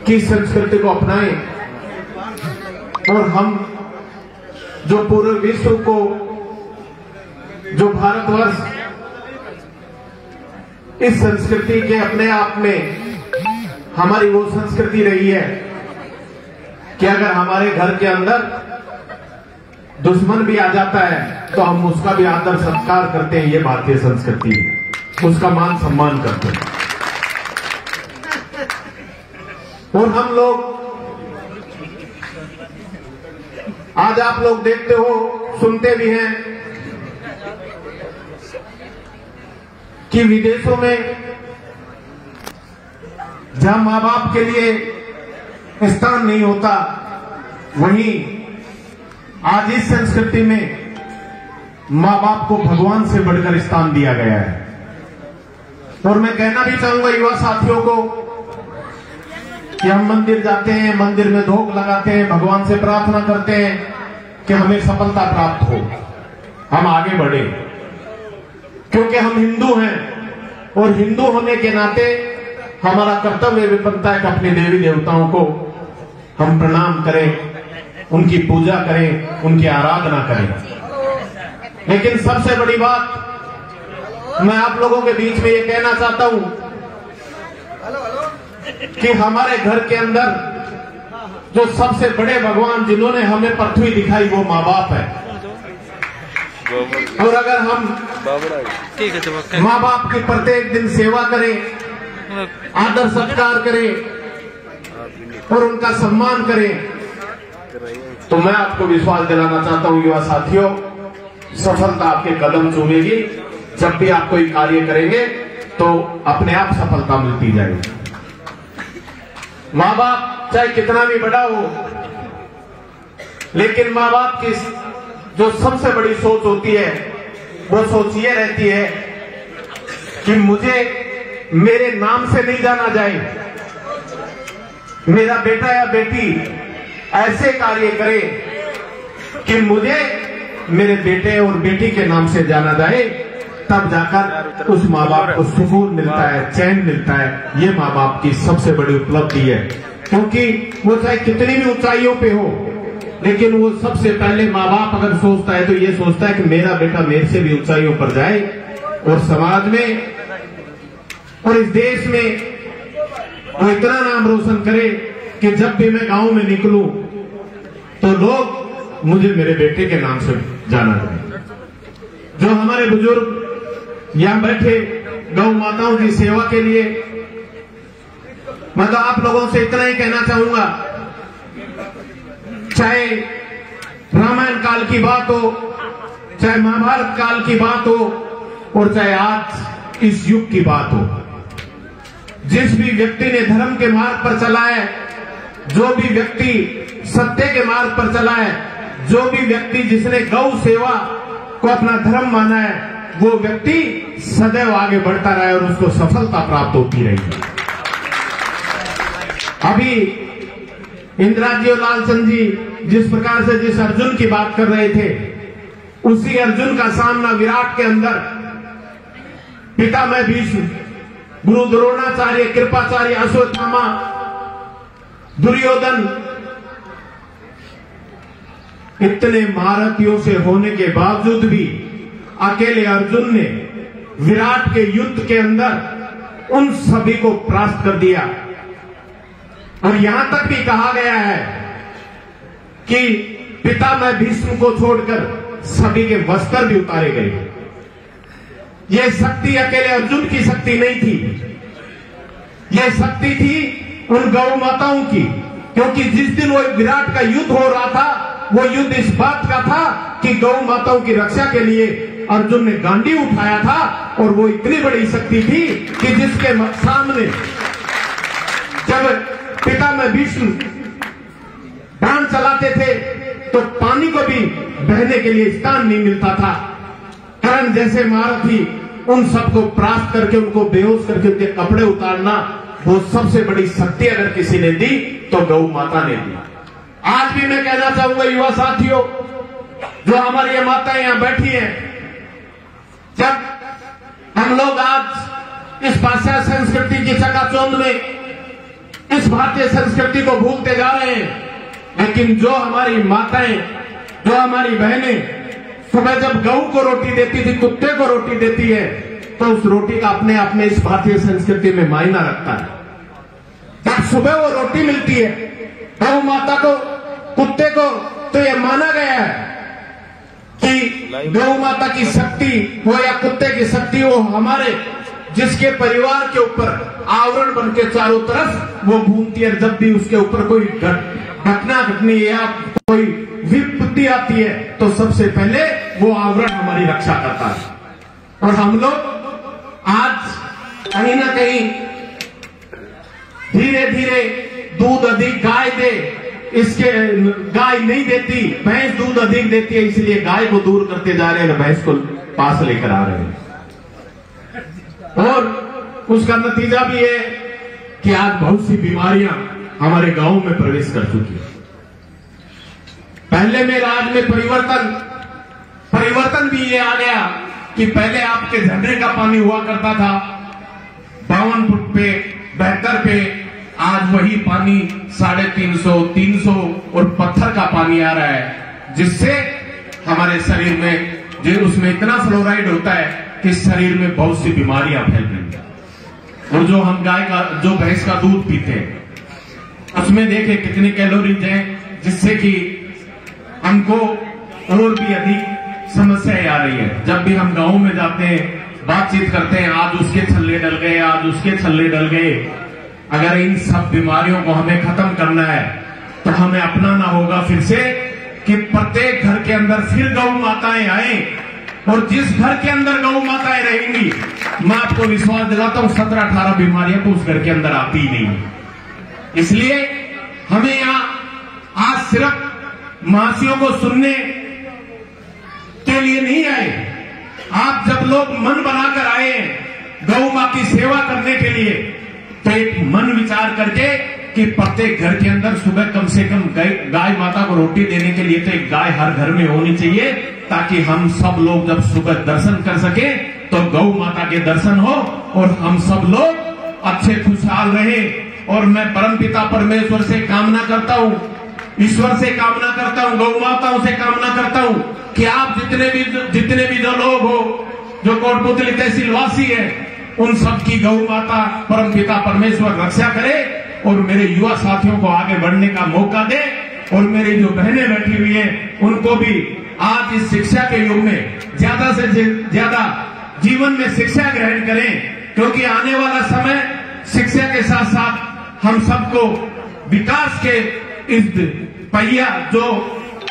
की संस्कृति को अपनाएं और हम जो पूरे विश्व को, जो भारतवर्ष इस संस्कृति के अपने आप में हमारी वो संस्कृति रही है कि अगर हमारे घर के अंदर दुश्मन भी आ जाता है तो हम उसका भी आदर सत्कार करते हैं। ये भारतीय संस्कृति है, उसका मान सम्मान करते हैं। और हम लोग आज आप लोग देखते हो, सुनते भी हैं कि विदेशों में जहां मां बाप के लिए स्थान नहीं होता, वहीं आज इस संस्कृति में मां बाप को भगवान से बढ़कर स्थान दिया गया है। और मैं कहना भी चाहूंगा युवा साथियों को कि हम मंदिर जाते हैं, मंदिर में धूप लगाते हैं, भगवान से प्रार्थना करते हैं कि हमें सफलता प्राप्त हो, हम आगे बढ़े, क्योंकि हम हिंदू हैं और हिंदू होने के नाते हमारा कर्तव्य भी बनता है कि अपने देवी देवताओं को हम प्रणाम करें, उनकी पूजा करें, उनकी आराधना करें। लेकिन सबसे बड़ी बात मैं आप लोगों के बीच में ये कहना चाहता हूं कि हमारे घर के अंदर जो सबसे बड़े भगवान जिन्होंने हमें पृथ्वी दिखाई वो माँ बाप है। और अगर हम माँ बाप की प्रत्येक दिन सेवा करें, आदर सत्कार करें और उनका सम्मान करें, तो मैं आपको विश्वास दिलाना चाहता हूं युवा साथियों, सफलता आपके कदम चूमेगी। जब भी आप कोई कार्य करेंगे तो अपने आप सफलता मिलती जाएगी। माँ बाप चाहे कितना भी बड़ा हो, लेकिन माँ बाप की जो सबसे बड़ी सोच होती है वो सोच ये रहती है कि मुझे मेरे नाम से नहीं जाना जाए, मेरा बेटा या बेटी ऐसे कार्य करे कि मुझे मेरे बेटे और बेटी के नाम से जाना जाए, तब जाकर उस माँ बाप को सुकून मिलता है, चैन मिलता है। ये माँ बाप की सबसे बड़ी उपलब्धि है, क्योंकि वो चाहे कितनी भी ऊंचाइयों पे हो, लेकिन वो सबसे पहले माँ बाप अगर सोचता है तो ये सोचता है कि मेरा बेटा मेरे से भी ऊंचाइयों पर जाए और समाज में और इस देश में वो इतना नाम रोशन करे कि जब भी मैं गांव में निकलूं तो लोग मुझे मेरे बेटे के नाम से जाना जाए। जो हमारे बुजुर्ग यहां बैठे गौ माताओं की सेवा के लिए, मैं तो आप लोगों से इतना ही कहना चाहूंगा, चाहे रामायण काल की बात हो, चाहे महाभारत काल की बात हो और चाहे आज इस युग की बात हो, जिस भी व्यक्ति ने धर्म के मार्ग पर चला है, जो भी व्यक्ति सत्य के मार्ग पर चला है, जो भी व्यक्ति जिसने गौ सेवा को अपना धर्म माना है, वो व्यक्ति सदैव आगे बढ़ता रहा है और उसको सफलता प्राप्त होती रही। अभी इंदिराजी और लालचंद जी जिस प्रकार से जिस अर्जुन की बात कर रहे थे, उसी अर्जुन का सामना विराट के अंदर पितामह भीष्म, गुरु द्रोणाचार्य, कृपाचार्य, अश्वत्थामा, दुर्योधन, इतने महारथियों से होने के बावजूद भी अकेले अर्जुन ने विराट के युद्ध के अंदर उन सभी को परास्त कर दिया। और यहां तक भी कहा गया है कि पितामह भीष्म को छोड़कर सभी के वस्त्र भी उतारे गए। यह शक्ति अकेले अर्जुन की शक्ति नहीं थी, यह शक्ति थी उन गौ माताओं की, क्योंकि जिस दिन वो विराट का युद्ध हो रहा था, वो युद्ध इस बात का था कि गौ माताओं की रक्षा के लिए अर्जुन ने गांडी उठाया था। और वो इतनी बड़ी शक्ति थी कि जिसके सामने जब पितामह भीष्म बाण चलाते थे तो पानी को भी बहने के लिए स्थान नहीं मिलता था। कर्ण जैसे महारथी उन सबको परास्त करके, उनको बेहोश करके उनके कपड़े उतारना, वो सबसे बड़ी शक्ति अगर किसी ने दी तो गौ माता ने दी। आज भी मैं कहना चाहूंगा युवा साथियों, जो हमारी ये माताएं यहां बैठी हैं, जब हम लोग आज इस पाश्चात्य संस्कृति की चकाचौंध में, इस इस भारतीय संस्कृति को भूलते जा रहे हैं। लेकिन जो हमारी माताएं, जो हमारी बहनें सुबह जब गऊ को रोटी देती थी, कुत्ते को रोटी देती है, तो उस रोटी का अपने आप में इस भारतीय संस्कृति में मायना रखता है। जब सुबह वो रोटी मिलती है गौ माता को, कुत्ते को, तो यह माना गया है कि गौ माता की शक्ति हो या कुत्ते की शक्ति हो, हमारे जिसके परिवार के ऊपर आवरण बन के चारों तरफ वो घूमती है, जब भी उसके ऊपर कोई घटना घटनी या कोई विपत्ति आती है तो सबसे पहले वो आवरण हमारी रक्षा करता है। और हम लोग आज कहीं ना कहीं धीरे धीरे दूध अधिक गाय दे, इसके गाय नहीं देती, भैंस दूध अधिक देती है, इसलिए गाय को दूर करते जा रहे हैं, भैंस को पास लेकर आ रहे हैं। और उसका नतीजा भी है कि आज बहुत सी बीमारियां हमारे गांव में प्रवेश कर चुकी है। पहले में राज में परिवर्तन भी ये आ गया कि पहले आपके झरने का पानी हुआ करता था 52 फुट पे, 72 पे, आज वही पानी 350, 300 और पत्थर का पानी आ रहा है, जिससे हमारे शरीर में जो उसमें इतना फ्लोराइड होता है कि शरीर में बहुत सी बीमारियां फैल रही हैं। और जो हम जो भैंस का दूध पीते हैं उसमें देखे कितनी कैलोरीज हैं, जिससे कि हमको और भी अधिक समस्याएं आ रही है। जब भी हम गांव में जाते हैं, बातचीत करते हैं, आज उसके छल्ले डल गए, आज उसके छल्ले डल गए। अगर इन सब बीमारियों को हमें खत्म करना है तो हमें अपनाना होगा फिर से कि प्रत्येक घर के अंदर फिर गौ माताएं आए, और जिस घर के अंदर गौ माताएं रहेंगी, मैं आपको विश्वास दिलाता हूं 17-18 बीमारियां तो उस घर के अंदर आती ही नहीं। इसलिए हमें यहां आज सिर्फ महासियों को सुनने के लिए नहीं आए, आप जब लोग मन बनाकर आए गौ मां की सेवा करने के लिए, तो एक मन विचार करके कि प्रत्येक घर के अंदर सुबह कम से कम गाय माता को रोटी देने के लिए तो एक गाय हर घर में होनी चाहिए, ताकि हम सब लोग जब सुबह दर्शन कर सके तो गौ माता के दर्शन हो और हम सब लोग अच्छे खुशहाल रहे। और मैं परमपिता परमेश्वर से कामना करता हूं, ईश्वर से कामना करता हूं, गौ माताओं से कामना करता हूं कि आप जितने भी जो लोग हो, जो कोटपुतली तहसील वासी है, उन सब की गौ माता परमपिता परमेश्वर रक्षा करे और मेरे युवा साथियों को आगे बढ़ने का मौका दे। और मेरी जो बहनें बैठी हुई हैं उनको भी आज इस शिक्षा के युग में ज्यादा से ज्यादा जीवन में शिक्षा ग्रहण करें, क्योंकि आने वाला समय शिक्षा के साथ साथ हम सबको विकास के इस पहिया, जो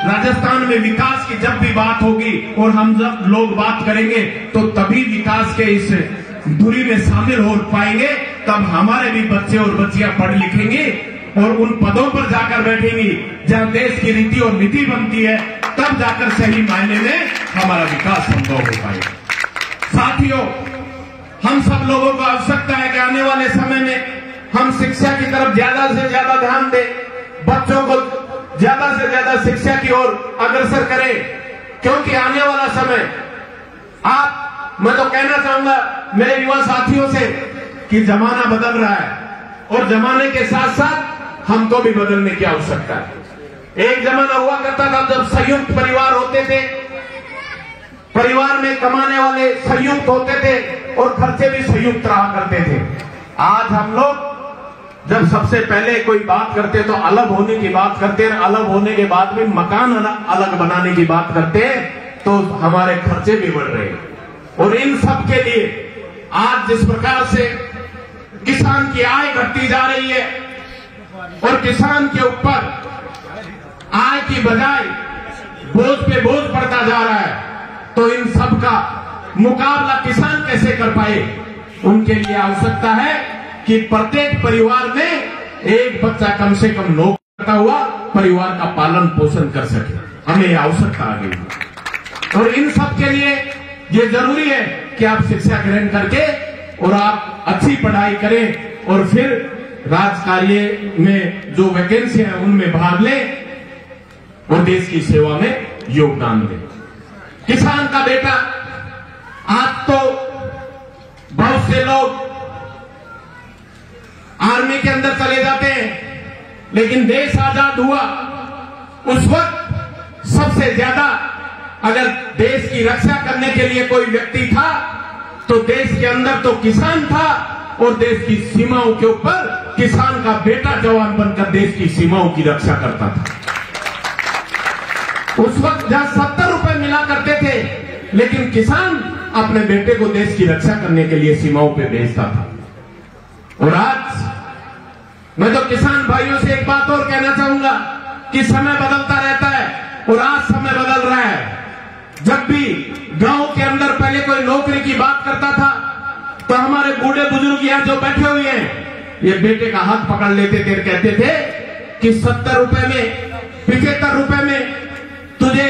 राजस्थान में विकास की जब भी बात होगी और हम जब लोग बात करेंगे तो तभी विकास के इस धुरी में शामिल हो पाएंगे, तब हमारे भी बच्चे और बच्चियां पढ़ लिखेंगे और उन पदों पर जाकर बैठेंगी जहां देश की रीति और नीति बनती है, तब जाकर सही मायने में हमारा विकास संभव हो पाएगा। साथियों, हम सब लोगों को आवश्यकता है कि आने वाले समय में हम शिक्षा की तरफ ज्यादा से ज्यादा ध्यान दें, बच्चों को ज्यादा से ज्यादा शिक्षा की ओर अग्रसर करें, क्योंकि आने वाला समय मैं तो कहना चाहूंगा मेरे युवा साथियों से कि जमाना बदल रहा है और जमाने के साथ साथ हमको भी बदलने की आवश्यकता है। एक जमाना हुआ करता था जब संयुक्त परिवार होते थे, परिवार में कमाने वाले संयुक्त होते थे और खर्चे भी संयुक्त रहा करते थे। आज हम लोग जब सबसे पहले कोई बात करते तो अलग होने की बात करते, अलग होने के बाद भी मकान अलग बनाने की बात करते, तो हमारे खर्चे भी बढ़ रहे हैं। और इन सब के लिए आज जिस प्रकार से किसान की आय घटती जा रही है और किसान के ऊपर आय की बजाय बोझ पे बोझ पड़ता जा रहा है, तो इन सब का मुकाबला किसान कैसे कर पाए? उनके लिए आवश्यकता है कि प्रत्येक परिवार में एक बच्चा कम से कम नौकरी करता हुआ परिवार का पालन पोषण कर सके। हमें आवश्यकता आ गई और इन सब के लिए ये जरूरी है कि आप शिक्षा ग्रहण करके और आप अच्छी पढ़ाई करें और फिर राज कार्य में जो वैकेंसी है उनमें भाग लें और देश की सेवा में योगदान दें। किसान का बेटा, आज तो बहुत से लोग आर्मी के अंदर चले जाते हैं लेकिन देश आजाद हुआ उस वक्त सबसे ज्यादा अगर देश की रक्षा करने के लिए कोई व्यक्ति था तो देश के अंदर तो किसान था, और देश की सीमाओं के ऊपर किसान का बेटा जवान बनकर देश की सीमाओं की रक्षा करता था। उस वक्त जहां 70 रुपए मिला करते थे, लेकिन किसान अपने बेटे को देश की रक्षा करने के लिए सीमाओं पे भेजता था। और आज मैं तो किसान भाइयों से एक बात और कहना चाहूंगा कि समय बदलता रहता है, और आज समय बदल रहा है। जब भी गांव के अंदर पहले कोई नौकरी की बात करता था तो हमारे बूढ़े बुजुर्ग यहां जो बैठे हुए हैं, ये बेटे का हाथ पकड़ लेते थे, कहते थे कि 70 रुपए में, 75 रुपए में तुझे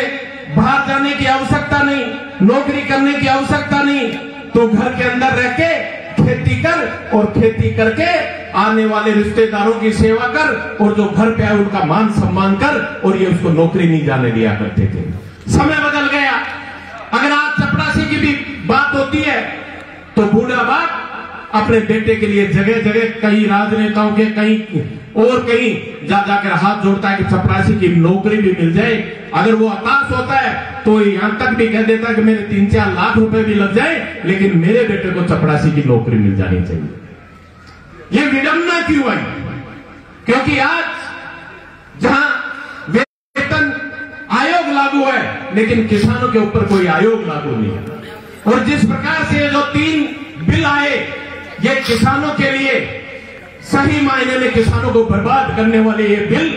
बाहर जाने की आवश्यकता नहीं, नौकरी करने की आवश्यकता नहीं, तो घर के अंदर रह के खेती कर, और खेती करके आने वाले रिश्तेदारों की सेवा कर, और जो घर पे आए उनका मान सम्मान कर, और ये उसको नौकरी नहीं जाने दिया करते थे। समय बदल गया। अगर आज चपरासी की भी बात होती है तो बूढ़ा बाप अपने बेटे के लिए जगह जगह कई राजनेताओं के कहीं और कहीं जाकर हाथ जोड़ता है कि चपरासी की नौकरी भी मिल जाए। अगर वो हताश होता है तो यहां तक भी कह देता है कि मेरे 3-4 लाख रुपए भी लग जाए, लेकिन मेरे बेटे को चपरासी की नौकरी मिल जानी चाहिए। ये विडंबना क्यों आई? क्योंकि आज जहां वेतन आयोग लागू है, लेकिन किसानों के ऊपर कोई आयोग लागू नहीं है। और जिस प्रकार से जो 3 बिल आए, ये किसानों के लिए सही मायने में किसानों को बर्बाद करने वाले ये बिल,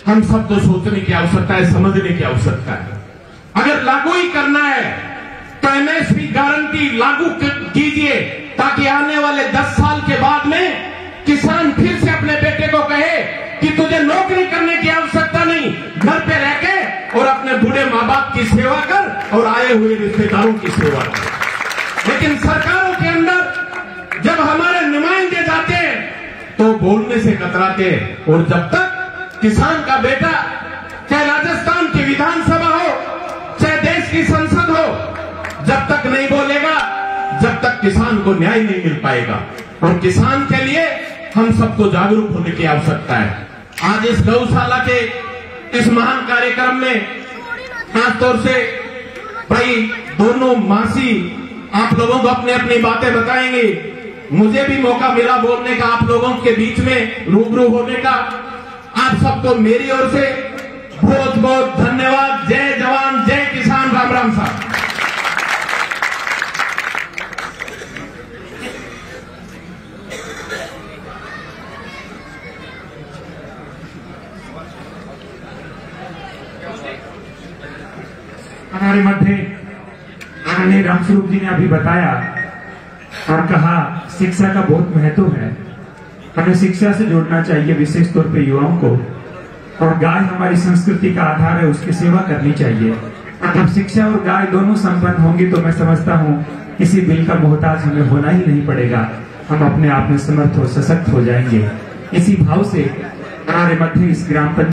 हम सबको सोचने की आवश्यकता है, समझने की आवश्यकता है। अगर लागू ही करना है तो एमएसपी गारंटी लागू कीजिए, ताकि आने वाले 10 साल के बाद में किसान फिर से अपने बेटे को कहे कि तुझे नौकरी करने की आवश्यकता नहीं, घर पे रह के और अपने बूढ़े माँ बाप की सेवा कर और आए हुए रिश्तेदारों की सेवा कर। लेकिन सरकारों के अंदर जब हमारे नुमाइंदे जाते हैं तो बोलने से कतराते हैं, और जब तक किसान का बेटा, चाहे राजस्थान की विधानसभा हो, चाहे देश की संसद हो, जब तक नहीं बोलेगा, जब तक किसान को न्याय नहीं मिल पाएगा। और किसान के लिए हम सबको जागरूक होने की आवश्यकता है। आज इस गौशाला के इस महान कार्यक्रम में खासतौर से भाई दोनों मासी आप लोगों को अपनी अपनी बातें बताएंगे। मुझे भी मौका मिला बोलने का, आप लोगों के बीच में रूबरू होने का। आप सबको मेरी ओर से बहुत बहुत धन्यवाद। जय जवान जय किसान, राम राम साहब। हमारे मध्य आदरणीय रामस्वरूप जी ने अभी बताया और कहा शिक्षा का बहुत महत्व है, हमें शिक्षा से जोड़ना चाहिए, विशेष तौर पे युवाओं को। और गाय हमारी संस्कृति का आधार है, उसकी सेवा करनी चाहिए। जब शिक्षा और गाय दोनों संपन्न होंगी तो मैं समझता हूँ किसी बिल का मोहताज हमें होना ही नहीं पड़ेगा, हम अपने आप में समर्थ और सशक्त हो जाएंगे। इसी भाव से हमारे मध्य इस ग्राम पंचायत